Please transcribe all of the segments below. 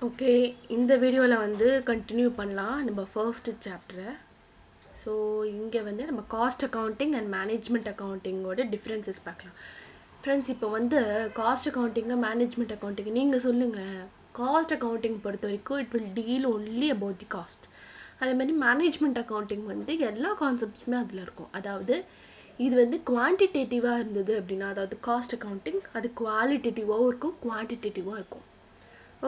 Okay, இந்த வீடியோவில் வந்து கண்டினியூ பண்ணலாம் நம்ம ஃபர்ஸ்ட் சாப்டரை. ஸோ இங்கே வந்து நம்ம காஸ்ட் அக்கௌண்டிங் அண்ட் மேனேஜ்மெண்ட் அக்கௌண்டிங்கோட டிஃப்ரென்சஸ் பார்க்கலாம். ஃப்ரெண்ட்ஸ், இப்போ வந்து காஸ்ட் அக்கௌண்டிங்னா மேனேஜ்மெண்ட் அக்கௌண்டிங் நீங்கள் சொல்லுங்கள். காஸ்ட் அக்கௌண்டிங் பொறுத்த வரைக்கும் it will deal only about the cost. அதேமாதிரி மேனேஜ்மெண்ட் அக்கௌண்டிங் வந்து எல்லா கான்செப்ட்ஸுமே அதில் இருக்கும். அதாவது இது வந்து குவான்டிடேட்டிவாக இருந்தது அப்படின்னா, அதாவது காஸ்ட் அக்கௌண்டிங் அது குவாலிட்டேட்டிவாகவும் இருக்கும், குவான்டிடேட்டிவாக இருக்கும்.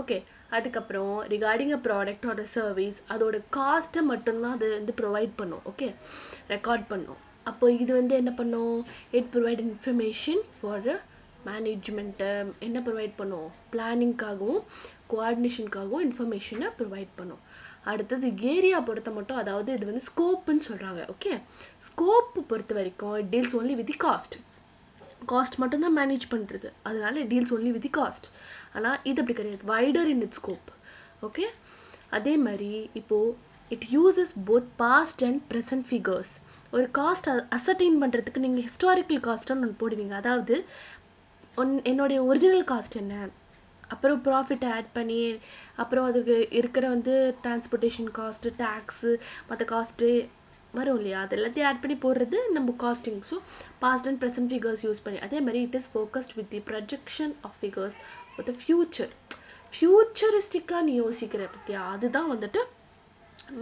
ஓகே, அதுக்கப்புறம் regarding a product or service அதோட காஸ்ட்டை மட்டும்தான் அது வந்து ப்ரொவைட் பண்ணும். ஓகே, ரெக்கார்ட் பண்ணும். அப்போ இது வந்து என்ன பண்ணும்? இட் ப்ரொவைட் இன்ஃபர்மேஷன் ஃபார் மேனேஜ்மெண்ட்டை என்ன ப்ரொவைட் பண்ணும்? பிளானிங்காகவும் கோஆர்டினேஷனுக்காகவும் இன்ஃபர்மேஷனை ப்ரொவைட் பண்ணும். அடுத்தது ஏரியா பொறுத்த மட்டும், அதாவது இது வந்து ஸ்கோப்புன்னு சொல்கிறாங்க. ஓகே, ஸ்கோப்பு பொறுத்த வரைக்கும் it deals only with the cost மட்டும்தான் மேனேஜ் பண்ணுறது, அதனால it deals only with the cost. ஆனால் இது அப்படி கிடையாது, wider in it scope. Okay, அதே மாதிரி இப்போது it uses both past and present figures. ஒரு காஸ்ட் அசர்டைன் பண்ணுறதுக்கு நீங்கள் ஹிஸ்டாரிக்கல் காஸ்ட்டுன்னு ஒன்று போடுவீங்க. அதாவது என்னுடைய ஒரிஜினல் காஸ்ட் என்ன, அப்புறம் ப்ராஃபிட் ஆட் பண்ணி, அப்புறம் அதுக்கு இருக்கிற வந்து டிரான்ஸ்போர்ட்டேஷன் காஸ்ட்டு, டேக்ஸு, மற்ற காஸ்ட்டு வரும் இல்லையா, அது எல்லாத்தையும் ஆட் பண்ணி போடுறது நம்ம costing. So past and present figures use பண்ணி, அதே மாதிரி it is focused with the projection of figures for the ஃபியூச்சரிஸ்டிக்காக நீ யோசிக்கிற பற்றியா, அதுதான் வந்துட்டு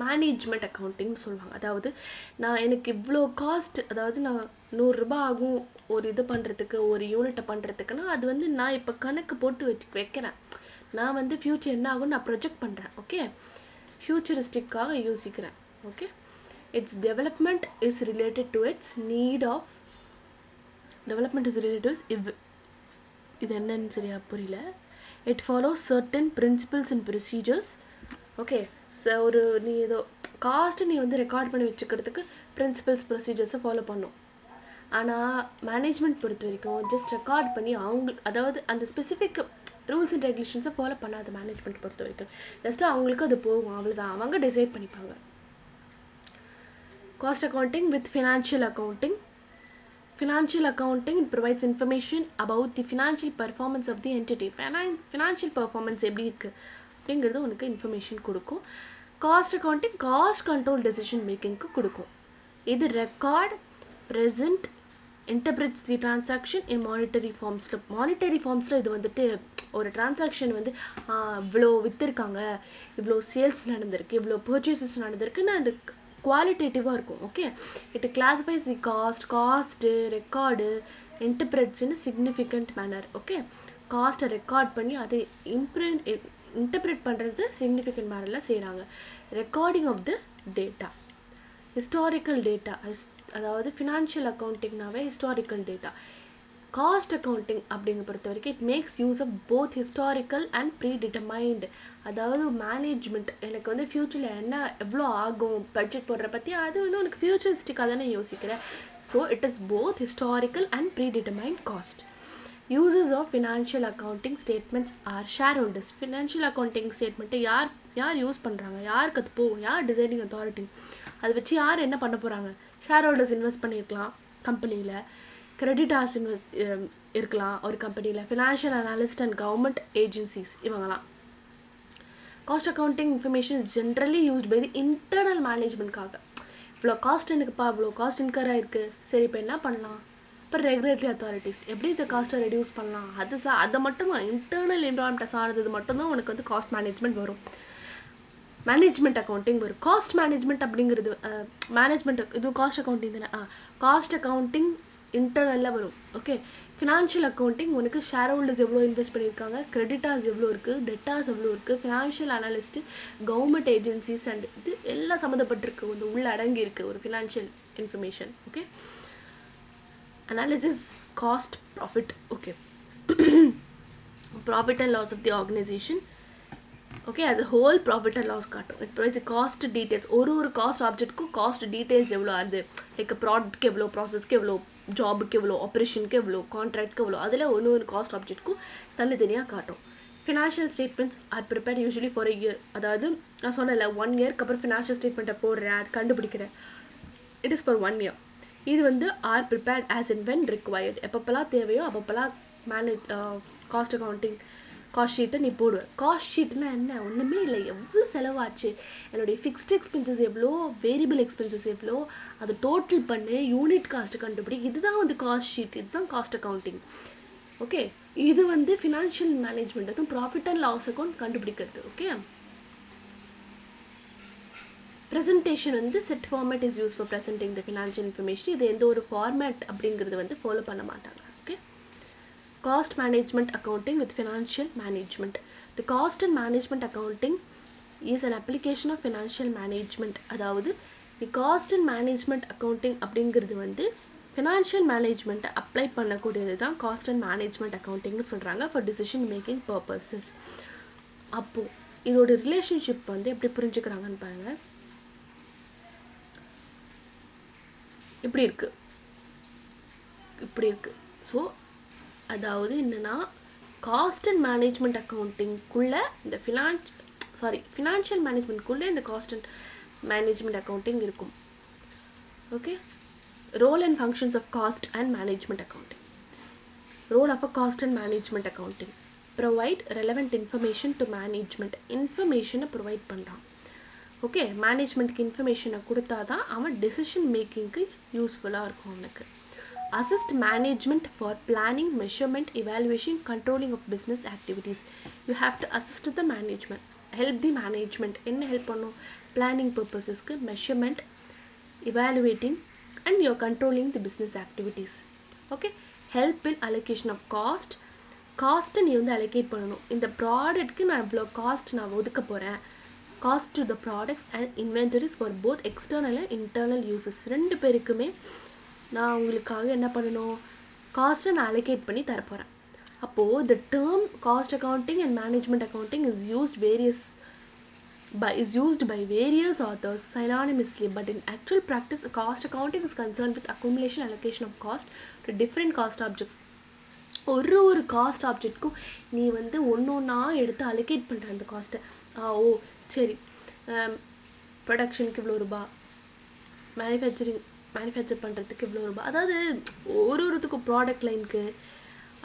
மேனேஜ்மெண்ட் அக்கௌண்டிங்னு சொல்லுவாங்க. அதாவது எனக்கு இவ்வளோ காஸ்ட், அதாவது நான் 100 ரூபாய் ஆகும் ஒரு இது பண்ணுறதுக்கு, ஒரு யூனிட்டை பண்ணுறதுக்குன்னா அது வந்து நான் இப்போ கணக்கு போட்டு வைக்கிறேன். நான் வந்து ஃப்யூச்சர் என்ன ஆகும்னு நான் ப்ரொஜெக்ட் பண்ணுறேன். ஓகே, ஃபியூச்சரிஸ்டிக்காக யோசிக்கிறேன். Okay, its development is related to its need of development is related to இது என்னன்னு சரியா புரியல. it follows certain principles and procedures. Okay, so நீ ஏதோ காஸ்ட்டு நீ வந்து ரெக்கார்ட் பண்ணி வச்சுக்கிறதுக்கு பிரின்சிபல்ஸ் ப்ரொசீஜர்ஸை ஃபாலோ பண்ணும். ஆனால் மேனேஜ்மெண்ட் பொறுத்த வரைக்கும் ஜஸ்ட் ரெக்கார்ட் பண்ணி அதாவது அந்த ஸ்பெசிஃபிக் ரூல்ஸ் அண்ட் ரெகுலேஷன்ஸை ஃபாலோ பண்ணாத. மேனேஜ்மெண்ட் பொறுத்த வரைக்கும் ஜஸ்ட்டு அவங்களுக்கு அது போகும், அவ்வளோதான், அவங்க டிசைட் பண்ணிப்பாங்க. Cost accounting with financial accounting. Financial accounting provides information about the financial performance of the entity. Financial performance எப்படி இருக்குது அப்படிங்கிறது உனக்கு இன்ஃபர்மேஷன் கொடுக்கும். Cost accounting cost control decision மேக்கிங்க்கு கொடுக்கும். இது record, present, interprets the transaction in monetary ஃபார்ம்ஸில் இது வந்துட்டு ஒரு டிரான்சாக்ஷன் வந்து இவ்வளோ விற்றுருக்காங்க, இவ்வளோ சேல்ஸ் நடந்திருக்கு, இவ்வளோ பர்ச்சேசஸ் நடந்திருக்குன்னு அந்த குவாலிட்டேட்டிவாக இருக்கும். Okay, it classifies the cost record interprets in significant manner. Okay, காஸ்ட்டை ரெக்கார்ட் பண்ணி அதை இன்டர்பிரேட் பண்ணுறது சிக்னிஃபிகண்ட் மேனரில் செய்கிறாங்க. Recording of the data, historical data, அதாவது ஃபினான்ஷியல் அக்கௌண்டிங்னாவே ஹிஸ்டாரிக்கல் டேட்டா. காஸ்ட் அக்கௌண்டிங் அப்படிங்க பொறுத்த வரைக்கும் it makes use of both historical and pre determined. அதாவது மேனேஜ்மெண்ட் எனக்கு வந்து ஃப்யூச்சரில் என்ன எவ்வளோ ஆகும் பட்ஜெட் போடுற பற்றி அது வந்து உனக்கு ஃப்யூச்சரிஸ்டிக்காக தானே யோசிக்கிறேன். So it is both historical and predetermined cost. Uses of financial accounting statements are shareholders. Financial accounting ஸ்டேட்மெண்ட்டை யார் யூஸ் பண்ணுறாங்க, யாருக்கு அது போகும், யார் டிசைடிங் அத்தாரிட்டி, அதை வச்சு யார் என்ன பண்ண போகிறாங்க. ஷேர் ஹோல்டர்ஸ் இன்வெஸ்ட் பண்ணியிருக்கலாம் கம்பெனியில், கிரெடிட்டார்ஸ் இருக்கலாம் ஒரு கம்பெனியில், financial analyst and government agencies இவங்கலாம். Cost accounting information is generally used by the internal மேனேஜ்மெண்ட்காக. இவ்வளோ காஸ்ட் எனக்குப்பா, இவ்வளோ காஸ்ட் இன்கர் ஆகிருக்கு, சரி இப்போ என்ன பண்ணலாம், இப்போ ரெகுலேட்டரி அத்தாரிட்டிஸ் எப்படி இந்த காஸ்ட்டை ரெடியூஸ் பண்ணலாம், அதை மட்டும்தான் இன்டர்னல் என்வரான்மெண்ட்டை சார்ந்தது மட்டும்தான் உனக்கு வந்து காஸ்ட் மேனேஜ்மெண்ட் வரும், மேனேஜ்மெண்ட் அக்கௌண்டிங் வரும். காஸ்ட் மேனேஜ்மெண்ட் அப்படிங்கிறது மேனேஜ்மெண்ட் இது காஸ்ட் அக்கௌண்டிங் தானே. காஸ்ட் அக்கௌண்டிங் இன்டர்னலில் வரும். ஓகே, ஃபினான்ஷியல் அக்கௌண்டிங் உனக்கு ஷேர் ஹோல்டர்ஸ் எவ்வளோ இன்வெஸ்ட் பண்ணியிருக்காங்க, கிரெடிட்டார்ஸ் எவ்வளோ இருக்குது, டெட்டார்ஸ் எவ்வளோ இருக்குது, financial analyst, government agencies and இது எல்லாம் சம்மந்தப்பட்டிருக்கு, வந்து உள்ள அடங்கி இருக்குது ஒரு financial information. Okay, analysis cost profit. Okay, profit and loss of the organisation. Okay, as a whole profit and loss காட்டும். It provides cost details. ஒரு காஸ்ட் ஆப்ஜெக்ட்க்கும் காஸ்ட் டீட்டெயில்ஸ் எவ்வளோ ஆகுது, லைக் ப்ராடக்ட்க்கு எவ்வளோ, ப்ராசஸ்க்கு எவ்வளோ, ஜாபுக்கு எவ்வளோ, ஆப்ரேஷனுக்கு எவ்வளோ, கான்ட்ராக்ட்க்கு எவ்வளோ, அதில் ஒரு காஸ்ட் ஆப்ஜெக்ட்க்கும் தனித்தனியாக காட்டும். Financial statements are prepared usually for a year. அதாவது நான் சொன்னல 1 இயர்க்கு அப்புறம் ஃபினான்ஷியல் ஸ்டேட்மெண்ட்டை போடுறேன், அது கண்டுபிடிக்கிறேன். It is for 1 year. இது வந்து R prepared as in when required. எப்பப்பெல்லாம் தேவையோ அப்பப்பெல்லாம் காஸ்ட் அக்கௌண்டிங் காஸ்ட் ஷீட்டை நீ போடுவேன். காஸ்ட் ஷீட்னா என்ன? ஒன்றுமே இல்லை, எவ்வளோ செலவாச்சு, என்னுடைய ஃபிக்ஸ்ட் எக்ஸ்பென்சஸ் எவ்வளோ, வேரியபிள் எக்ஸ்பென்சஸ் எவ்வளோ, அது டோட்டல் பண்ணு, யூனிட் காஸ்ட்டு கண்டுபிடி. இதுதான் வந்து காஸ்ட் ஷீட், இதுதான் காஸ்ட் அக்கௌண்டிங். ஓகே, இது வந்து ஃபினான்ஷியல் மேனேஜ்மெண்ட், அதுவும் ப்ராஃபிட் அண்ட் லாஸ் அக்கௌண்ட் கண்டுபிடிக்கிறது. ஓகே, ப்ரெசன்டேஷன் வந்து set format is use for presenting the financial information. இது எந்த ஒரு ஃபார்மேட் அப்படிங்கிறது வந்து ஃபாலோ பண்ண மாட்டாங்க. Okay, cost management accounting with financial management. The cost and management accounting is an application of financial management. அதாவது the cost and management accounting அப்படிங்கிறது வந்து financial management apply பண்ணக்கூடியது தான் cost and management accounting சொல்கிறாங்க for decision making purposes. அப்போ இதோட relationship வந்து எப்படி புரிஞ்சுக்கிறாங்கன்னு பாருங்க. இப்படி இருக்கு. ஸோ அதாவது என்னன்னா, காஸ்ட் அண்ட் மேனேஜ்மெண்ட் அக்கௌண்டிங்குள்ள இந்த ஃபினான்ஷியல் மேனேஜ்மெண்ட்குள்ளே இந்த காஸ்ட் அண்ட் மேனேஜ்மெண்ட் அக்கௌண்டிங் இருக்கும். Okay, role and functions of cost and management accounting. Role of a cost and management accounting provide relevant information to management. இன்ஃபர்மேஷனை ப்ரொவைட் பண்ணுறான். Okay, மேனேஜ்மெண்ட்டுக்கு இன்ஃபர்மேஷனை கொடுத்தா தான் அவன் டெசிஷன் மேக்கிங்க்கு யூஸ்ஃபுல்லாக இருக்கும் அவனுக்கு. Assist management for planning, measurement, evaluation, controlling of business activities. You have to assist the management, help the management. என்ன help பண்ணும்? Planning purposes-க்கு, measurement, evaluating, and you're controlling the business activities. Okay, help in allocation of cost. Cost நீ வந்து allocate பண்ணணும். இந்த ப்ராடக்ட்க்கு நான் இவ்வளோ cost நான் ஒதுக்க போகிறேன். Cost to the products and inventories for both external and internal uses. ரெண்டு பேருக்குமே நான் உங்களுக்காக என்ன பண்ணணும்? காஸ்ட்டை நான் அலோகேட் பண்ணி தரப்போகிறேன். அப்போது the term cost accounting and management accounting is used by various authors synonymously, but in actual practice cost accounting is concerned with accumulation allocation of cost to different cost objects. ஒரு cost ஆப்ஜெக்ட்க்கும் நீ வந்து ஒன்றா எடுத்து allocate பண்ணுற அந்த காஸ்ட்டை. ஓ சரி, ப்ரொடக்ஷனுக்கு இவ்வளோ ரூபா, மேனுஃபேக்சர் பண்ணுறதுக்கு இவ்வளோ ரூபா, அதாவது ஒருத்துக்கும் ப்ராடக்ட் லைனுக்கு,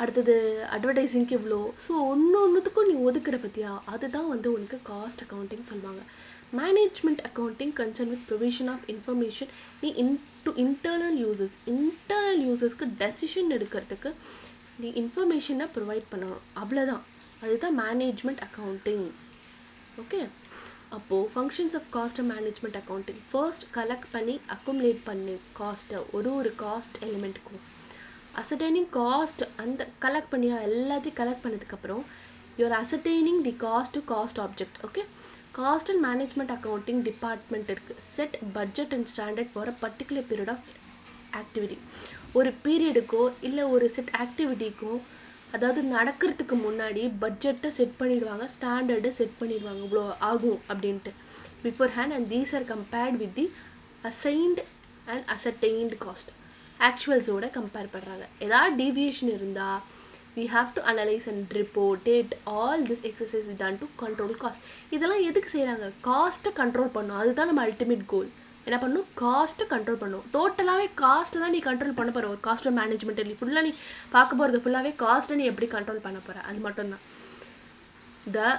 அடுத்தது அட்வர்டைஸிங்க்கு இவ்வளோ. ஸோ ஒன்றுத்துக்கும் நீ ஒதுக்குற பற்றியா, அதுதான் வந்து உனக்கு காஸ்ட் அக்கௌண்டிங் சொல்லுவாங்க. Management accounting concern with provision of information நீ இன்டர்னல் யூசர்ஸ்க்கு டெசிஷன் எடுக்கிறதுக்கு நீ இன்ஃபர்மேஷனை ப்ரொவைட் பண்ணணும். அவ்வளோதான், அதுதான் மேனேஜ்மெண்ட் அக்கௌண்டிங். ஓகே, அப்போது functions of cost and management accounting. First collect பண்ணி அக்குமுலேட் பண்ணி காஸ்ட்டை ஒரு காஸ்ட் எலிமெண்ட்டுக்கும் அசர்டைனிங் காஸ்ட். அந்த கலெக்ட் பண்ணி எல்லாத்தையும் கலெக்ட் பண்ணதுக்கப்புறம் you are ascertaining the cost to cost object. Okay, cost and management accounting department இருக்குது. Set budget and standard for a particular period of activity. ஒரு பீரியடுக்கோ இல்லை ஒரு செட் ஆக்டிவிட்டிக்கோ, அதாவது நடக்கிறதுக்கு முன்னாடி பட்ஜெட்டை செட் பண்ணிடுவாங்க, ஸ்டாண்டர்டை செட் பண்ணிடுவாங்க, இவ்வளோ ஆகும் அப்படின்ட்டு beforehand. And these are compared with the assigned and ascertained cost. ஆக்சுவல்ஸோட கம்பேர் பண்ணுறாங்க. ஏதாவது டீவியேஷன் இருந்தால் we have to analyze and report it. All this exercise is done to control cost. இதெல்லாம் எதுக்கு செய்கிறாங்க? காஸ்ட்டை கண்ட்ரோல் பண்ணும். அதுதான் நம்ம அல்டிமேட் கோல். என்ன பண்ணணும்? காஸ்ட்டை கண்ட்ரோல் பண்ணும். டோட்டலாகவே காஸ்ட்டை தான் நீ கண்ட்ரோல் பண்ண போகிற. ஒரு காஸ்ட் மேனேஜ்மெண்ட் இல்லை, ஃபுல்லாக நீ பார்க்க போகிறது ஃபுல்லாகவே காஸ்ட்டை நீ எப்படி கண்ட்ரோல் பண்ண போகிற, அது மட்டும்தான். The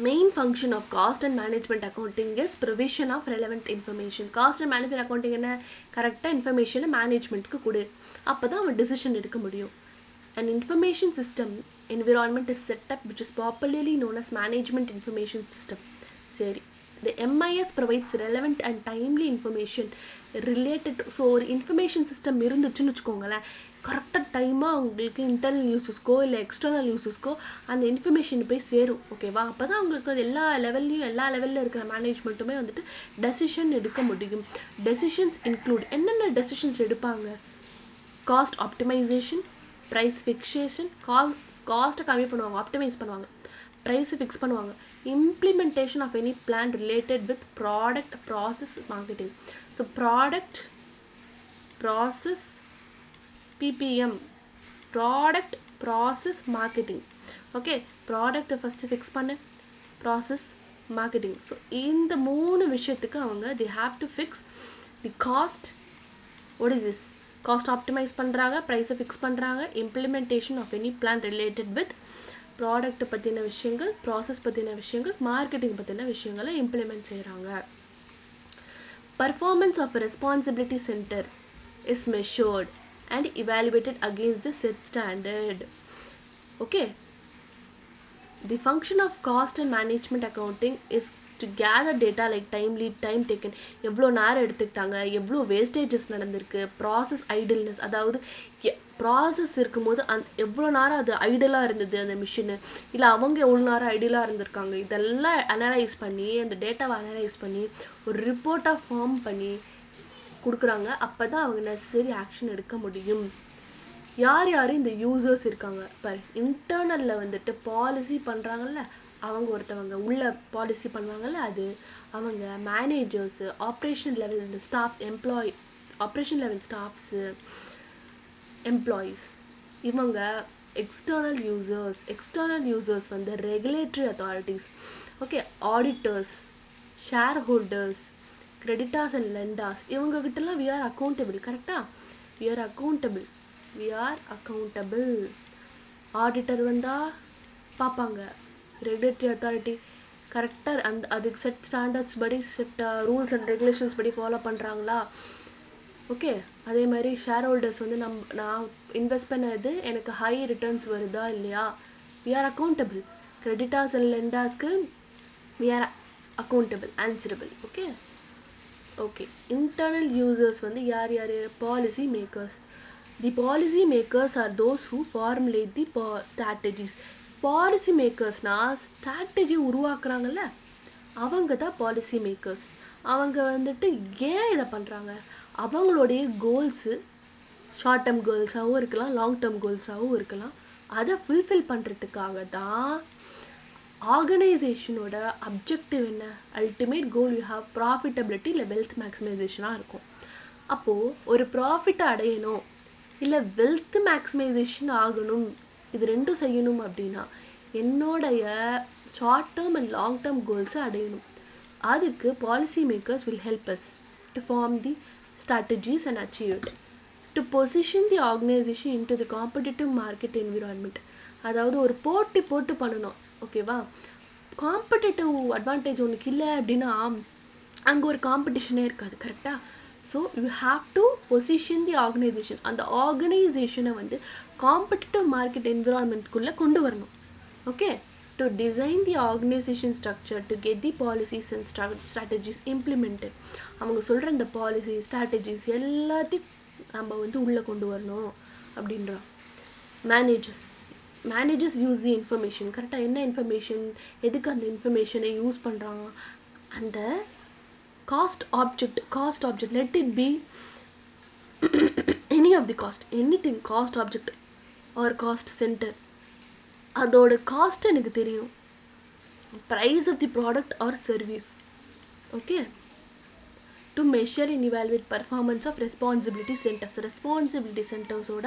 main function of cost and management accounting is provision of relevant information. Cost and management accounting என்ன? கரெக்டாக இன்ஃபர்மேஷனை மேனேஜ்மெண்ட்டுக்கு கொடு, அப்போ தான் அவன் டிசிஷன் எடுக்க முடியும். An information system environment is set up which is popularly known as management information system. சரி, the MIS provides relevant and timely information related to. So ஒரு இன்ஃபர்மேஷன் சிஸ்டம் இருந்துச்சுன்னு வச்சுக்கோங்களேன், கரெக்டாக டைமாக உங்களுக்கு இன்டர்னல் யூசஸ்க்கோ இல்லை எக்ஸ்டர்னல் யூசஸ்க்கோ அந்த இன்ஃபர்மேஷன் போய் சேரும். ஓகேவா? அப்போ தான் உங்களுக்கு அது எல்லா லெவலில் இருக்கிற மேனேஜ்மெண்ட்டுமே வந்துட்டு டெசிஷன் எடுக்க முடியும். டெசிஷன்ஸ் இன்க்ளூட் என்னென்ன டெசிஷன்ஸ் எடுப்பாங்க? காஸ்ட் ஆப்டிமைசேஷன், ப்ரைஸ் ஃபிக்ஸேஷன், காஸ்ட்டை கம்மி பண்ணுவாங்க, ஆப்டிமைஸ் பண்ணுவாங்க, ப்ரைஸை ஃபிக்ஸ் பண்ணுவாங்க, implementation of any plan related with product process marketing. So product process BPM, product process marketing. Okay, ப்ராடக்டை ஃபஸ்ட்டு ஃபிக்ஸ் பண்ணு, ப்ராசஸ், மார்க்கெட்டிங். ஸோ இந்த 3 விஷயத்துக்கு அவங்க they have to fix the cost. what is this? Cost optimize பண்ணுறாங்க, ப்ரைஸை fix பண்ணுறாங்க, implementation of any plan related with product பற்றின விஷயங்கள், ப்ராசஸ் பற்றின விஷயங்கள், மார்க்கெட்டிங் பற்றின விஷயங்களை இம்ப்ளிமெண்ட் செய்கிறாங்க. Performance of a responsibility center is measured and evaluated against the set standard. Okay. The function of cost and management accounting is to gather data like time taken, எவ்வளோ நேரம் எடுத்துக்கிட்டாங்க, எவ்வளோ wastages நடந்திருக்கு, process idleness, அதாவது process இருக்கும்போது எவ்வளோ நேரம் அது ஐடலாக இருந்தது அந்த மிஷினு, இல்லை அவங்க எவ்வளோ நேரம் ஐடலாக இருந்திருக்காங்க, இதெல்லாம் அனலைஸ் பண்ணி அந்த டேட்டாவை அனலைஸ் பண்ணி ஒரு ரிப்போர்ட்டாக ஃபார்ம் பண்ணி கொடுக்குறாங்க. அப்போ தான் அவங்க நெசசரி ஆக்ஷன் எடுக்க முடியும். யார் யார் இந்த யூசர்ஸ் இருக்காங்க பாரு. இன்டர்னலில் வந்துட்டு பாலிசி பண்ணுறாங்கல்ல அவங்க ஒருத்தவங்க, உள்ள பாலிசி பண்ணுவாங்கல்ல அது அவங்க, managers, operation level staffs, operation level staffs, employees, இவங்க எக்ஸ்டர்னல் யூசர்ஸ் வந்து regulatory authorities, okay, auditors, shareholders, creditors and lenders, இவங்ககிட்டலாம் we are accountable. கரெக்டாக we are accountable. ஆடிட்டர் வந்தால் பார்ப்பாங்க, ரெகுலேட்டரி அத்தாரிட்டி கரெக்டாக அதுக்கு செட் ஸ்டாண்டர்ட்ஸ் படி, செட் ரூல்ஸ் அண்ட் ரெகுலேஷன்ஸ் படி ஃபாலோ பண்ணுறாங்களா, ஓகே. அதே மாதிரி ஷேர் ஹோல்டர்ஸ் வந்து நான் இன்வெஸ்ட் பண்ணது எனக்கு ஹை ரிட்டர்ன்ஸ் வருதா இல்லையா, we are accountable. Creditors and லெண்டார்ஸ்க்கு we are accountable, answerable. Okay. Internal users வந்து யார் யார், policy makers. The policy makers are those who formulate the strategies. Policy makersனா ஸ்ட்ராட்டஜி உருவாக்குறாங்கல்ல அவங்க தான் பாலிசி மேக்கர்ஸ். அவங்க வந்துட்டு ஏன் இதை பண்ணுறாங்க, அவங்களுடைய கோல்ஸு ஷார்ட் டேர்ம் கோல்ஸாகவும் இருக்கலாம், லாங் டேர்ம் கோல்ஸாகவும் இருக்கலாம். அதை ஃபுல்ஃபில் பண்ணுறதுக்காக தான் ஆர்கனைசேஷனோட அப்ஜெக்டிவ் என்ன, ultimate goal you have profitability இல்லை வெல்த் மேக்ஸிமைசேஷனாக இருக்கும். அப்போது ஒரு ப்ராஃபிட்டை அடையணும் இல்லை வெல்த் மேக்ஸிமைசேஷன் ஆகணும், இது ரெண்டும் செய்யணும் அப்படின்னா என்னோடைய short term and long term கோல்ஸை அடையணும். அதுக்கு policy makers will help us to form the strategies and achieve it. To position the organisation in to the competitive market environment. அதாவது ஒரு போட்டு பண்ணணும், ஓகேவா. காம்படிட்டிவ் அட்வான்டேஜ் உனக்கு இல்லை அப்படின்னா அங்கே ஒரு காம்படிஷனே இருக்காது. கரெக்டாக. So you have to position the organisation, அந்த ஆர்கனைசேஷனை வந்து காம்படிட்டிவ் மார்க்கெட் என்விரான்மெண்ட்குள்ளே கொண்டு வரணும். Okay. To design the organisation structure to get the policies and strategies implemented. அவங்க சொல்கிற இந்த பாலிசி ஸ்ட்ராட்டஜிஸ் எல்லாத்தையும் நம்ம வந்து உள்ளே கொண்டு வரணும் அப்படின்றான். Managers use the information. கரெக்டாக என்ன இன்ஃபர்மேஷன், எதுக்கு அந்த இன்ஃபர்மேஷனை யூஸ் பண்ணுறாங்க, அந்த cost object, let it be any of the cost, anything, cost object or cost center, அதோட காஸ்ட் எனக்கு தெரியும், price of the product or service. Okay. To measure and evaluate performance of responsibility centersஓட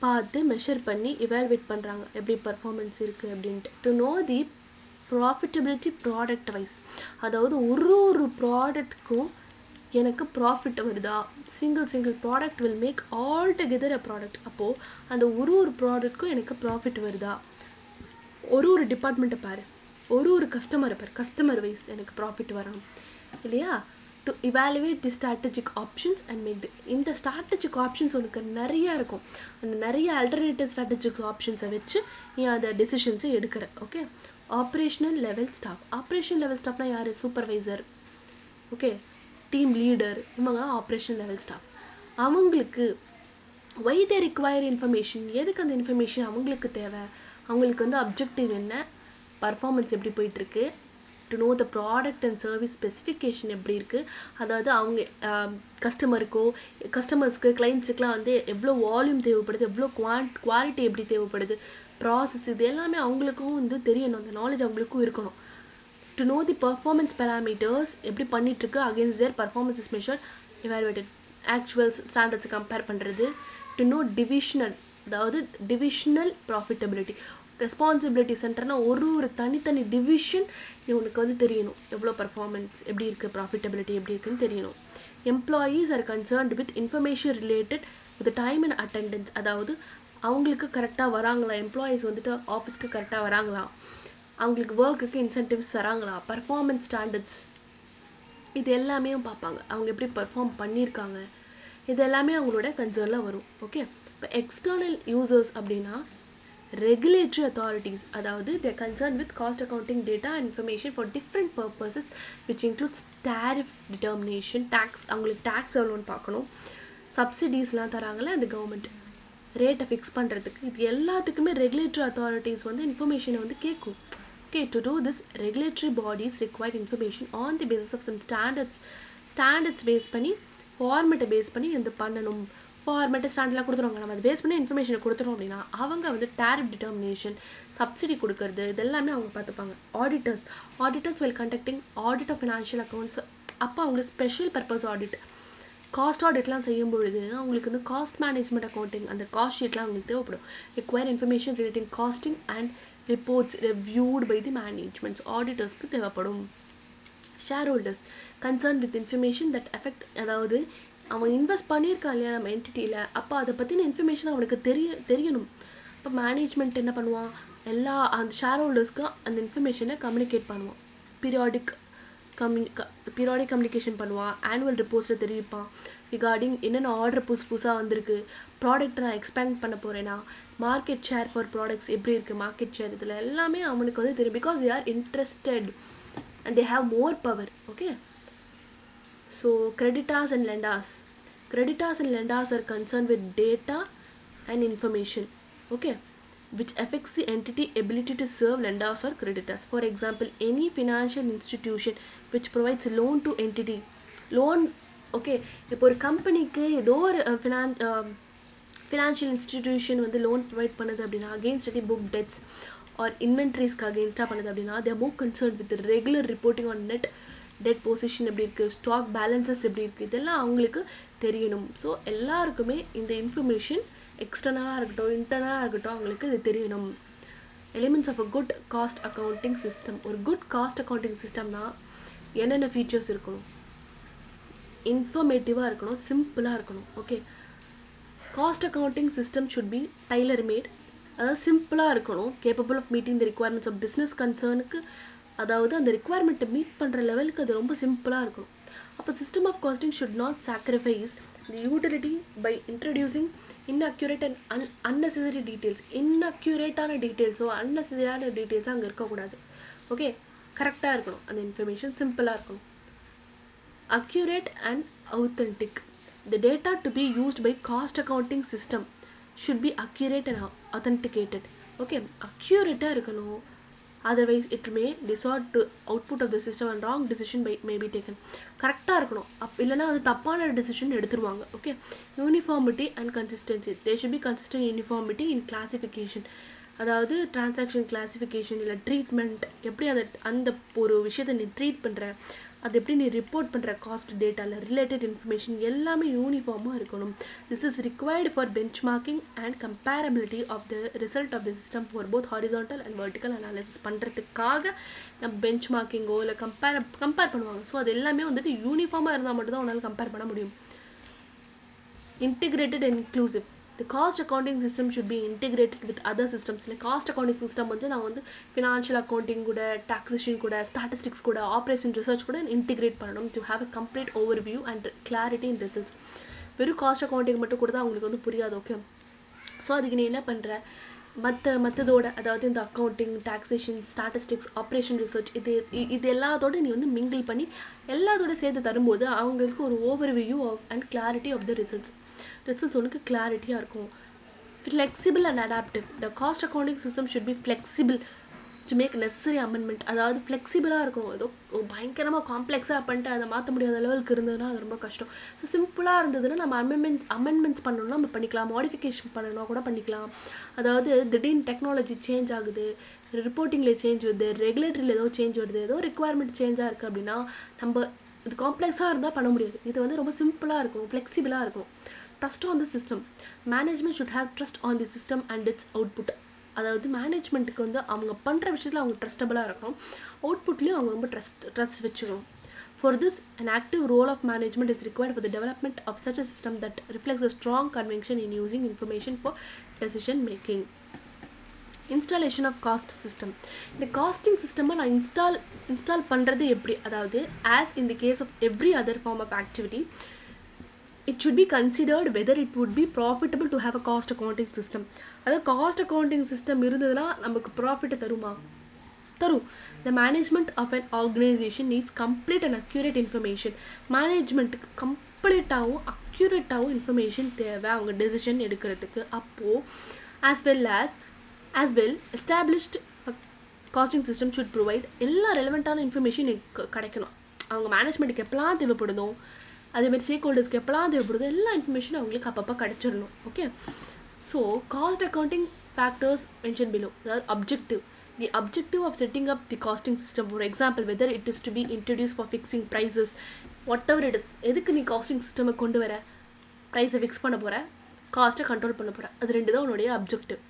பார்த்து measure பண்ணி evaluate பண்ணுறாங்க எப்படி performance இருக்குது அப்படின்ட்டு. To know the profitability product wise, அதாவது ஒரு ப்ராடக்ட்க்கும் எனக்கு ப்ராஃபிட் வருதா, single product will make all together a product. அப்போது அந்த ஒரு ப்ராடக்ட்க்கும் எனக்கு ப்ராஃபிட் வருதா, ஒரு டிபார்ட்மெண்ட்டை பாரு, ஒரு கஸ்டமரை பாரு, கஸ்டமர் வைஸ் எனக்கு ப்ராஃபிட் வரும் இல்லையா. To evaluate the strategic options and make இந்த ஸ்ட்ராட்டஜிக் ஆப்ஷன்ஸ் உனக்கு நிறையா இருக்கும், அந்த நிறைய ஆல்டர்னேட்டிவ் ஸ்ட்ராட்டஜிக் ஆப்ஷன்ஸை வச்சு நீ அந்த டெசிஷன்ஸை எடுக்கிற. ஓகே. ஆப்ரேஷனல் லெவல் ஸ்டாஃப்னா யார், சூப்பர்வைசர், ஓகே, டீம் லீடர், இவங்கலாம் ஆப்ரேஷனல் லெவல் ஸ்டாஃப். அவங்களுக்கு வை தே ரிக்வயர் இன்ஃபர்மேஷன், எதுக்கு அந்த இன்ஃபர்மேஷன் அவங்களுக்கு தேவை, அவங்களுக்கு வந்து அப்ஜெக்டிவ் என்ன, பர்ஃபார்மன்ஸ் எப்படி போயிட்டுருக்கு, to know the product and service specification எப்படி இருக்குது, அதாவது அவங்க கஸ்டமர்ஸ்க்கு கிளைண்ட்ஸுக்கெலாம் வந்து எவ்வளோ வால்யூம் தேவைப்படுது, எவ்வளோ குவாலிட்டி எப்படி தேவைப்படுது, ப்ராசஸ், இது எல்லாமே அவங்களுக்கும் வந்து தெரியணும், அந்த நாலேஜ் அவங்களுக்கும் இருக்கணும். To know the performance parameters எப்படி பண்ணிகிட்ருக்கு, against their performance is measure evaluated, actual ஸ்டாண்டர்ட்ஸை கம்பேர் பண்ணுறது. டு நோ அதாவது டிவிஷனல் ப்ராஃபிட்டபிலிட்டி. ரெஸ்பான்சிபிலிட்டி சென்டர்னால் ஒரு தனித்தனி டிவிஷன் இவனுக்கு வந்து தெரியணும், எவ்வளோ பர்ஃபார்மன்ஸ் எப்படி இருக்குது, ப்ராஃபிட்டபிலிட்டி எப்படி இருக்குன்னு தெரியணும். Employees R concerned with information related with time and attendance, அதாவது அவங்களுக்கு கரெக்டாக வராங்களா, எம்ப்ளாயீஸ் வந்துட்டு ஆஃபீஸ்க்கு கரெக்டாக வராங்களா, அவங்களுக்கு ஒர்க்குக்கு இன்சென்டிவ்ஸ் தராங்களா, பர்ஃபார்மன்ஸ் ஸ்டாண்டர்ட்ஸ் இது எல்லாமே பார்ப்பாங்க. அவங்க எப்படி பர்ஃபார்ம் பண்ணியிருக்காங்க, இது எல்லாமே அவங்களோட கன்சர்னில் வரும். ஓகே, இப்போ எக்ஸ்டர்னல் யூசர்ஸ் அப்படின்னா regulatory authorities, அதாவது they are concerned with cost accounting data and information for different purposes which includes tariff determination, tax, அவங்களுக்கு டேக்ஸ் எவ்வளோன்னு பார்க்கணும், சப்சிடிஸ்லாம் தராங்களே அந்த கவர்மெண்ட் ரேட்டை ஃபிக்ஸ் பண்ணுறதுக்கு, இது எல்லாத்துக்குமே ரெகுலேட்டரி அத்தாரிட்டிஸ் வந்து இன்ஃபர்மேஷனை வந்து கேட்கும். Okay, to do this, regulatory bodies require information on the basis of some standards base பண்ணி ஃபார்மேட்டை பேஸ் பண்ணி இந்த பண்ணணும், ஃபார்மேட்டு ஸ்டாண்டர்ட்லாம் கொடுத்துருவாங்க, நம்ம அதை பேஸ் பண்ணி இன்ஃபர்மேஷனை கொடுத்துரும் அப்படின்னா அவங்க வந்து டேரிஃப் டிட்டர்மினேஷன், சப்சிடி கொடுக்கறது இது எல்லாமே அவங்க பார்த்துப்பாங்க. Auditors well conducting audit of financial accounts, அப்போ அவங்களுக்கு ஸ்பெஷல் பர்பஸ் ஆடிட், காஸ்ட் ஆடிட்லாம் செய்யும் பொழுது அவங்களுக்கு வந்து காஸ்ட் மேனேஜ்மெண்ட் அக்கௌண்டிங் அந்த காஸ்ட் ஷீட்லாம் அவங்களுக்கு தேவைப்படும். Require information relating costing and reports reviewed by the managements, ஆடிட்டர்ஸ்க்கு தேவைப்படும். Shareholders concern with information that effect, அதாவது அவன் இன்வெஸ்ட் பண்ணியிருக்கான் இல்லையா நம்ம என்டிட்டியில், அப்போ அதை பற்றின இன்ஃபர்மேஷன் அவனுக்கு தெரியணும். இப்போ மேனேஜ்மெண்ட் என்ன பண்ணுவான், எல்லா அந்த ஷேர் ஹோல்டர்ஸ்க்கும் அந்த இன்ஃபர்மேஷனை கம்யூனிகேட் பண்ணுவான், பீரியாடிக் கம்யூனிகேஷன் பண்ணுவான், ஆனுவல் ரிப்போர்ட்ஸை தெரிவிப்பான் ரிகார்டிங் என்னென்ன ஆர்டர் புதுசாக வந்திருக்கு, ப்ராடக்ட் நான் எக்ஸ்பேண்ட் பண்ண போகிறேன்னா, மார்க்கெட் ஷேர் ஃபார் ப்ராடக்ட்ஸ் எப்படி இருக்குது, மார்க்கெட் ஷேர் இதில் எல்லாமே அவனுக்கு வந்து தெரியும். Because they are interested and they have more power. Okay, so creditors and lenders are concerned with data and information, okay, which affects the entity ability to serve lenders or creditors. For example, any financial institution which provides a loan to entity loan, okay, இப்போ ஒரு கம்பெனிக்கு ஏதோ ஒரு financial institution வந்து loan provide பண்ணுது அப்படின்னா against any book debts or இன்வென்ட்ரிஸ்க்கு அகெயின்ஸ்டாக பண்ணுது அப்படின்னா they are more concerned with the regular reporting on net debt position எப்படி இருக்குது, ஸ்டாக் பேலன்சஸ் எப்படி இருக்குது, இதெல்லாம் அவங்களுக்கு தெரியணும். ஸோ எல்லாருக்குமே இந்த இன்ஃபர்மேஷன் எக்ஸ்டர்னலாக இருக்கட்டும் இன்டர்னலாக இருக்கட்டும் அவங்களுக்கு இது தெரியணும். Elements of a good cost accounting system, ஒரு குட் காஸ்ட் அக்கௌண்டிங் சிஸ்டம்னா என்னென்ன ஃபீச்சர்ஸ் இருக்கணும், இன்ஃபர்மேட்டிவாக இருக்கணும், சிம்பிளாக இருக்கணும். Okay, cost accounting system should be tailor made, அதாவது சிம்பிளாக இருக்கணும், capable of meeting the requirements of business கன்சர்னுக்கு, அதாவது அந்த ரிக்வயர்மெண்ட்டை மீட் பண்ணுற லெவலுக்கு அது ரொம்ப சிம்பிளாக இருக்கணும். அப்போ system of costing should not sacrifice the utility by introducing inaccurate and unnecessary details. இன்னக்யூரேட்டான டீட்டெயில்ஸோ அன்னெசரியான டீட்டெயில்ஸோ அங்கே இருக்கக்கூடாது. ஓகே, கரெக்டாக இருக்கணும், அந்த இன்ஃபர்மேஷன் சிம்பிளாக இருக்கணும். Accurate and authentic, the data to be used by cost accounting system should be accurate and authenticated. Okay, accurate இருக்கணும், otherwise it may distort to output of the system and wrong decision may be taken. கரெக்டாக இருக்கணும், இல்லைனா அது தப்பான decision எடுத்துருவாங்க. Okay, uniformity and consistency, there should be consistent uniformity in classification, அதாவது transaction classification இல்லை treatment, எப்படி அந்த ஒரு விஷயத்தை நீ ட்ரீட் பண்ணுற, அது எப்படி நீ ரிப்போர்ட் பண்ணுற காஸ்ட் டேட்டாவில் ரிலேட்டட் இன்ஃபர்மேஷன் எல்லாமே யூனிஃபார்மாக இருக்கணும். This is required for benchmarking and comparability of the result of the system for both horizontal and vertical analysis பண்ணுறதுக்காக நம்ம பெஞ்ச்மார்க்கிங்கோ இல்லை கம்பேர் பண்ணுவாங்க. ஸோ அது எல்லாமே வந்துட்டு யூனிஃபார்மாக இருந்தால் மட்டும்தான் உன்னால் கம்பேர் பண்ண முடியும். Integrated and inclusive, the cost accounting system should be integrated with other systems. like cost accounting system வந்து நான் வந்து financial accounting கூட taxation கூட statistics கூட operation research கூட integrate பண்ணணும் to have a complete overview and clarity in results. வெறும் cost accounting மட்டும் கொடுத்தா அவங்களுக்கு வந்து புரியாது. ஓகே, ஸோ அதுக்கு நீ என்ன பண்ணுற, மற்றதோட அதாவது இந்த accounting, taxation, statistics, operation research இது எல்லாத்தோடு நீ வந்து மிங்கிள் பண்ணி எல்லாத்தோட சேர்த்து தரும்போது அவங்களுக்கு ஒரு overview and clarity of the results உனக்கு கிளாரிட்டியாக இருக்கும். Flexible and adaptive, the cost accounting system should be flexible to make necessary amendment, அதாவது ஃப்ளெக்சிபிளாக இருக்கணும். ஏதோ பயங்கரமாக காம்ப்ளெக்ஸாக பண்ணிட்டு அதை மாற்ற முடியாத லெவலுக்கு இருந்ததுன்னா அது ரொம்ப கஷ்டம். ஸோ சிம்பிளாக இருந்ததுன்னா நம்ம அமெண்ட்மெண்ட்ஸ் பண்ணணும்னா நம்ம பண்ணிக்கலாம், மாடிஃபிகேஷன் பண்ணணும்னா கூட பண்ணிக்கலாம். அதாவது திடீர்னு டெக்னாலஜி சேஞ்ச் ஆகுது, ரிப்போர்ட்டிங்கில் சேஞ்ச் வருது, ரெகுலேட்டரியில் ஏதோ சேஞ்ச் வருது, ஏதோ ரிக்குவயர்மெண்ட் சேஞ்சாக இருக்குது அப்படின்னா நம்ம இது காம்ப்ளெக்ஸாக இருந்தால் பண்ண முடியாது. இது வந்து ரொம்ப சிம்பிளாக இருக்கும், ஃப்ளெக்சிபிளாக இருக்கும். Trust on the system, management should have trust on the system and it's output, அதாவது மேனேஜ்மெண்ட்டுக்கு வந்து அவங்க பண்ணுற விஷயத்தில் அவங்க ட்ரஸ்டபுளாக இருக்கணும், அவுட்புட்லேயும் அவங்க ரொம்ப ட்ரஸ்ட் வச்சுக்கணும். For this, an active role of management is required for the development of such a system that reflects a strong conviction in using information for decision making. Installation of cost system. The costing system நான் install பண்றது எப்படி, அதாவது as in the case of every other form of activity, it should be considered whether it would be profitable to have a cost accounting system. அதாவது cost accounting system இருந்ததுன்னா நமக்கு profit தருமா? தரும். The management of an organization needs complete and accurate information. Management கம்ப்ளீட்டாகவும் அக்யூரேட்டாகவும் information தேவை அவங்க decision எடுக்கிறதுக்கு. அப்போது as well established costing system should provide எல்லா ரெலவெண்ட்டான இன்ஃபர்மேஷன் கிடைக்கணும். அவங்க மேனேஜ்மெண்ட்டுக்கு எப்போலாம் தேவைப்படுதோ, அதேமாதிரி ஸ்டேக் ஹோல்டர்ஸ்க்கு எப்போலாம் தேவைப்படுதோ எல்லா இன்ஃபர்மேஷனும் அவங்களுக்கு அப்பப்போ கிடைச்சிடணும். Okay, so cost accounting factors mention below. அதாவது objective. The objective of setting up the costing system, for example, whether it is to be introduced for fixing prices, whatever it is, எதுக்கு நீ காஸ்டிங் சிஸ்டமை கொண்டு வர? ப்ரைஸை fix பண்ண போகிற, காஸ்ட்டை கண்ட்ரோல் பண்ண போகிற. அது ரெண்டு தான் உன்னுடைய அப்ஜெக்டிவ்.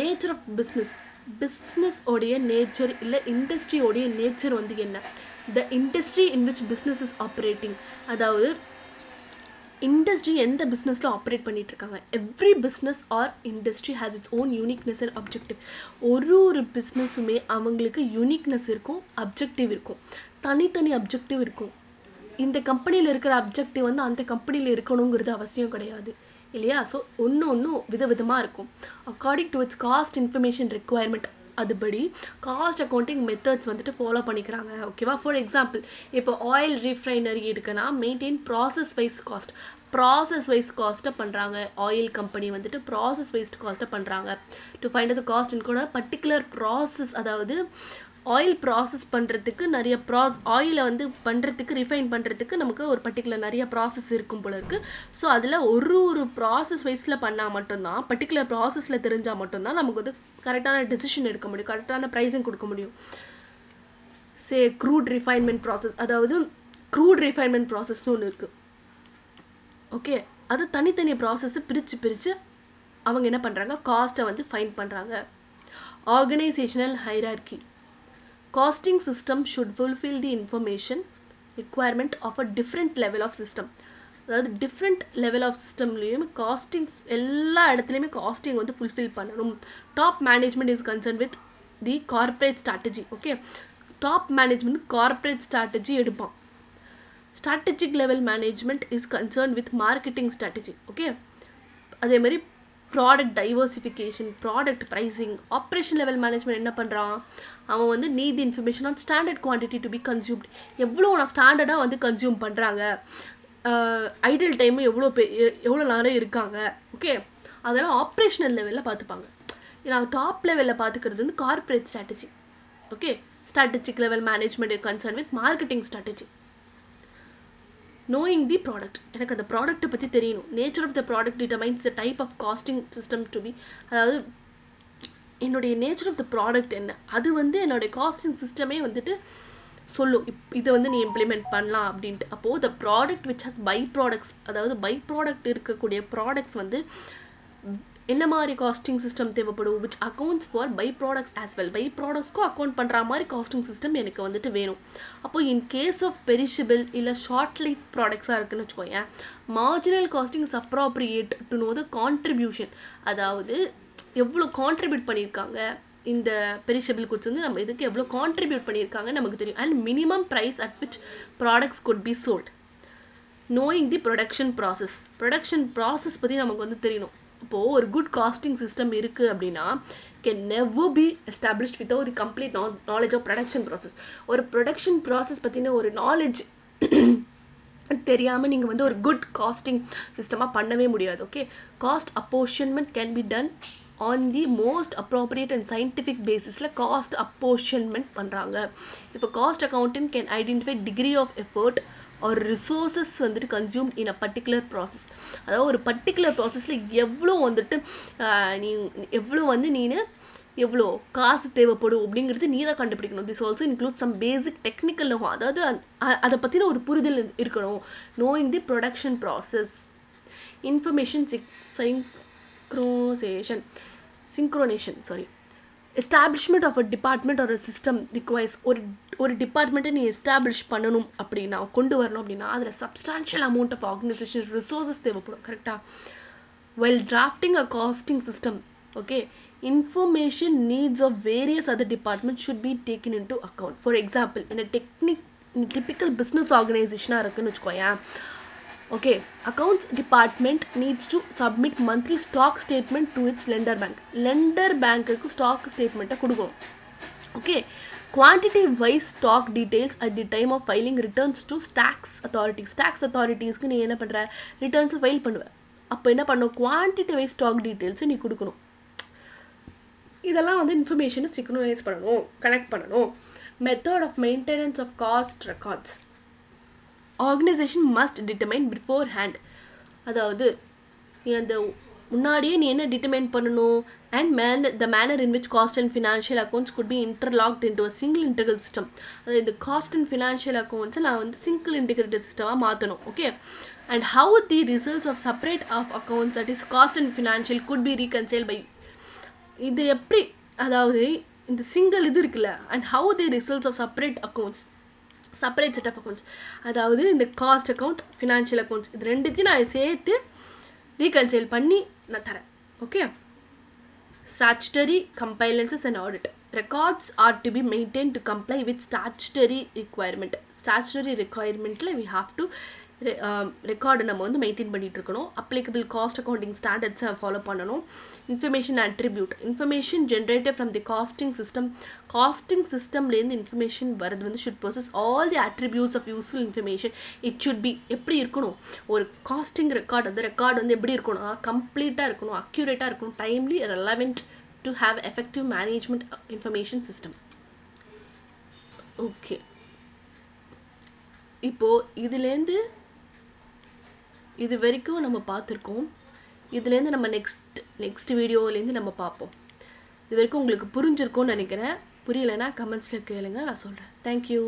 நேச்சர் ஆஃப் பிஸ்னஸ் உடைய நேச்சர் இல்லை இண்டஸ்ட்ரியோடைய நேச்சர் வந்து என்ன? The industry in which business is operating. அதாவது இண்டஸ்ட்ரி எந்த பிஸ்னஸில் ஆப்ரேட் பண்ணிட்டு இருக்காங்க. Every business or industry has its own uniqueness and objective. ஒரு பிஸ்னஸுமே அவங்களுக்கு யூனிக்னஸ் இருக்கும், அப்ஜெக்டிவ் இருக்கும், தனித்தனி அப்ஜெக்டிவ் இருக்கும். இந்த கம்பெனியில் இருக்கிற அப்ஜெக்டிவ் வந்து அந்த கம்பெனியில் இருக்கணுங்கிறது அவசியம் கிடையாது இல்லையா? ஸோ ஒன்று விதவிதமாக இருக்கும். According to it's cost information requirement, அதுபடி காஸ்ட் அக்கௌண்டிங் மெத்தட்ஸ் வந்துட்டு ஃபாலோ பண்ணிக்கிறாங்க. ஓகேவா? ஃபார் எக்ஸாம்பிள், இப்போ ஆயில் ரீஃபைனரி இருக்குன்னா மெயின்டைன் ப்ராசஸ் வைஸ் காஸ்ட்டை பண்ணுறாங்க. ஆயில் கம்பெனி வந்துட்டு ப்ராசஸ் வைஸ்ட் காஸ்ட்டை பண்ணுறாங்க. டு ஃபைண்ட் த காஸ்ட் இன் கூட பர்டிகுலர் ப்ராசஸ், அதாவது ஆயில் ப்ராசஸ் பண்ணுறதுக்கு நிறைய ஆயிலை வந்து பண்ணுறதுக்கு ரிஃபைன் பண்ணுறதுக்கு நமக்கு ஒரு பர்டிகுலர் நிறைய ப்ராசஸ் இருக்கும் போல இருக்குது. ஸோ அதில் ஒரு ப்ராசஸ் வைஸில் பண்ணால் மட்டும்தான், பர்டிகுலர் ப்ராசஸில் தெரிஞ்சால் மட்டும்தான் நமக்கு வந்து கரெக்டான டெசிஷன் எடுக்க முடியும், கரெக்டான ப்ரைஸிங் கொடுக்க முடியும். க்ரூட் ரிஃபைன்மெண்ட் ப்ராசஸ், அதாவது க்ரூட் ரிஃபைன்மெண்ட் ப்ராசஸ்னு ஒன்று இருக்குது. ஓகே, அது தனித்தனி ப்ராசஸ்ஸை பிரித்து அவங்க என்ன பண்ணுறாங்க, காஸ்ட்டை வந்து ஃபைன் பண்ணுறாங்க. Organisational hierarchy. Costing system should fulfill the information requirement of a different level of system. அதாவது டிஃப்ரெண்ட் லெவல் ஆஃப் சிஸ்டம்லேயும் காஸ்டிங் எல்லா இடத்துலையுமே காஸ்டிங் வந்து ஃபுல்ஃபில் பண்ணணும். Top management is concern with the corporate strategy. Okay, top management corporate strategy எடுப்பான். Strategic level management is concern with marketing strategy. Okay, அதே மாதிரி product diversification, product pricing. Operation level management என்ன பண்ணுறான், அவன் வந்து need information on standard quantity to be consumed. எவ்வளோ நான் ஸ்டாண்டர்டாக வந்து கன்சியூம் பண்ணுறாங்க, ஐடியல் டைமு எவ்வளோ நேரம் இருக்காங்க. ஓகே, அதெல்லாம் ஆப்ரேஷனல் லெவலில் பார்த்துப்பாங்க. நான் டாப் லெவலில் பார்த்துக்கிறது வந்து corporate strategy. Okay, strategic level management concern with marketing strategy. knowing the product, எனக்கு அந்த ப்ராடக்ட்டை பற்றி தெரியணும். Nature of the product determines the type of costing system to be. அதாவது என்னுடைய நேச்சர் ஆஃப் த ப்ராடக்ட் என்ன, அது வந்து என்னுடைய காஸ்டிங் சிஸ்டமே வந்துட்டு சொல்லும், இதை வந்து நீ இம்ப்ளிமெண்ட் பண்ணலாம் அப்படின்ட்டு. அப்போது the product which has by products, அதாவது பை ப்ராடக்ட் இருக்கக்கூடிய ப்ராடக்ட்ஸ் வந்து என்ன மாதிரி காஸ்டிங் சிஸ்டம் தேவைப்படும், which accounts for by products as well. By ப்ராடக்ட்ஸ்க்கும் அக்கௌண்ட் பண்ணுற மாதிரி காஸ்டிங் சிஸ்டம் எனக்கு வந்துட்டு வேணும். அப்போது இன் கேஸ் ஆஃப் பெரிஷபிள் இல்லை ஷார்ட் லைஃப் ப்ராடக்ட்ஸாக இருக்குன்னு வச்சுக்கோங்க, marginal costing is appropriate to know the contribution. அதாவது எவ்வளோ கான்ட்ரிபியூட் பண்ணியிருக்காங்க இந்த பெரிஷபிள் குட்ஸ் வந்து நம்ம இதுக்கு எவ்வளோ கான்ட்ரிபியூட் பண்ணியிருக்காங்க நமக்கு தெரியும். And minimum price at which products could be sold. Knowing the production process பற்றி நமக்கு வந்து தெரியணும். இப்போது ஒரு குட் காஸ்டிங் சிஸ்டம் இருக்குது அப்படின்னா can never be established without the complete knowledge of production process. ஒரு ப்ரொடக்ஷன் ப்ராசஸ் பற்றின ஒரு நாலேஜ் தெரியாமல் நீங்கள் வந்து ஒரு குட் காஸ்டிங் சிஸ்டமாக பண்ணவே முடியாது. Okay, cost apportionment can be done on the most appropriate and scientific பேசிஸில் காஸ்ட் அப்போர்ஷன்மெண்ட் பண்ணுறாங்க. இப்போ cost accounting can identify degree of effort ஒரு ரிசோர்ஸஸ் வந்துட்டு consume in a particular process. அதாவது ஒரு பர்டிகுலர் ப்ராசஸில் எவ்வளோ வந்துட்டு எவ்வளோ காசு தேவைப்படும் அப்படிங்கிறது நீ தான் கண்டுபிடிக்கணும். This also include some basic technical know, அதாவது அதை பற்றின ஒரு புரிதல் இருக்கணும். Knowing the production process. Information synchronisation. Establishment of a department ஒரு சிஸ்டம் ரிக்வயர்ஸ் ஒரு டிபார்ட்மெண்ட்டை நீ எஸ்டாப்ளிஷ் பண்ணணும் அப்படின்னா கொண்டு வரணும் அப்படின்னா அதில் substantial amount of organization resources தேவைப்படும் கரெக்டாக. while drafting a costing system, okay, information needs of various other departments should be taken into account. For example, in a typical business organization இருக்குன்னு வச்சுக்கோயேன், okay, accounts department needs to submit monthly stock statement to its lender bank க்கு stock statement கொடுக்கணும். okay, quantity wise stock details at the time of filing returns to tax authorities க்கு நீ என்ன பண்ற, returns file பண்ணுவ. அப்போ என்ன பண்ணும், குவான்டிட்டி வைஸ் ஸ்டாக் டீட்டெயில்ஸை நீ கொடுக்கணும். இதெல்லாம் வந்து இன்ஃபர்மேஷனை சிக்னலைஸ் பண்ணணும், கனெக்ட் பண்ணணும். Method of maintenance of cost records. Organization must determine before hand. அதாவது நீ அந்த முன்னாடியே நீ என்ன டிட்டர்மைன் பண்ணணும், and the manner in which cost and financial accounts could be interlocked into a single integral system. அதாவது இந்த காஸ்ட் அண்ட் ஃபினான்ஷியல் அக்கௌண்ட்ஸை நான் வந்து சிங்கிள் இன்டிகிரேட்டட் சிஸ்டமாக மாற்றணும். Okay, and how the results of separate of accounts, that is cost and financial, could be reconciled by இது எப்படி, அதாவது இந்த சிங்கிள் இது இருக்குல்ல, and how the results of separate set of accounts, அதாவது இந்த காஸ்ட் அக்கௌண்ட் ஃபினான்ஷியல் அக்கௌண்ட்ஸ் இது ரெண்டுத்தையும் நான் சேர்த்து ரீகன்சைல் பண்ணி நான் தரேன். Okay, statutory compliances and audit. Records are to be maintained to comply with statutory requirement. Statutory requirementல we have to ரெக்கார்டு நம்ம வந்து மெயின்டைன் பண்ணிட்டு இருக்கணும். அப்ளிகபிள் காஸ்ட் அக்கௌண்டிங் ஸ்டாண்டர்ட்ஸை ஃபாலோ பண்ணணும். Information attribute, information generated from the costing சிஸ்டம்லேருந்து information வரது வந்து should possess all the attributes of useful information. It should be எப்படி இருக்கணும், ஒரு காஸ்டிங் ரெக்கார்டு, அந்த ரெக்கார்டு வந்து எப்படி இருக்கணும்னா கம்ப்ளீட்டாக இருக்கணும், அக்யூரேட்டாக இருக்கணும், timely relevant to have effective management information system. Okay, இப்போது இதுலேருந்து இது வரைக்கும் நம்ம பார்த்துருக்கோம். இதுலேருந்து நம்ம நெக்ஸ்ட் வீடியோலேருந்து நம்ம பார்ப்போம். இது வரைக்கும் உங்களுக்கு புரிஞ்சிருக்கும்னு நினைக்கிறேன். புரியலைன்னா கமெண்ட்ஸில் கேளுங்க, நான் சொல்கிறேன். தேங்க்யூ.